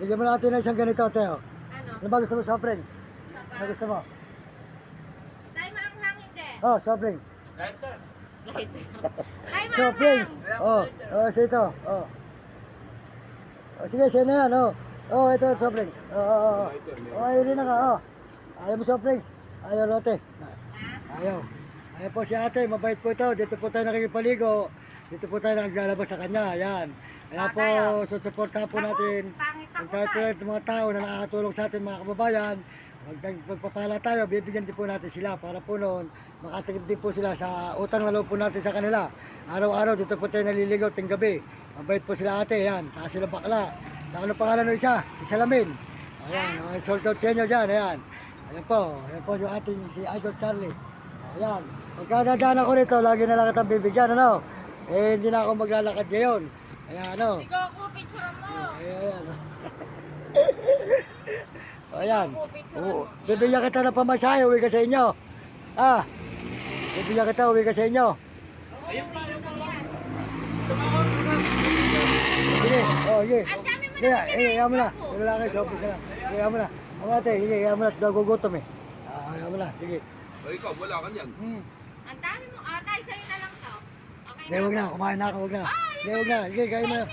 Bigyan mo natin ng isang ganito, Teo. Ano? Ano ba gusto mo, soft drinks? Sapa. Ano gusto mo? Tayo maanghang hindi. Oh, soft drinks. Tayo Soft maanghang. drinks. Oh, sa ito. Oh. Oh, sige, sa'yo na yan, oh. Oh, ito, soft drinks. Oh, ayun na nga, oh. Ayaw mo soft drinks? Ayaw, Rote. Ayaw. Ayaw po si ate, mabait po ito. Dito po tayo nakikipaligo. Dito po tayo naglalabas sa kanya, yan. Kaya po, susuportahan po natin ang tayo po ng mga tao na nakakatulong sa atin, mga kababayan. Magpapala tayo, bibigyan din po natin sila para po noon, makatigil din po sila sa utang na loob po natin sa kanila. Araw-araw, dito po tayo naliligaw ting gabi. Mabait po sila ate, yan. Saka sila bakla. Saka ano pangalan ng isa? Si Salamin. Ayan, sold out sa inyo dyan, ayan. Ayan po yung ating si Idol Charlie. Ayan. Pagka dadaan ako rito, lagi na lang kitang bibigyan, ano? Eh, hindi na ako maglalakad ngayon. Kaya ano? Sige ako, picture mo. Ayan. Ayan. Bibigyan kita ng pamasahe, uwi ka sa inyo. Ah, bibigyan kita, uwi ka sa inyo. Sige, oh, sige. Iyan mo na. Wala lang kayo, sa office na lang. Iyan mo na. Ang ate, sige, iyan mo na. Nagugutom eh. Iyan mo na, sige. Ikaw, wala ka niyan. Ang dami mo. Tay, sa'yo na lang to. Okay Hindi, huwag na. Kumain na ako, huwag na. Hindi, huwag na. Sige, kain mo na.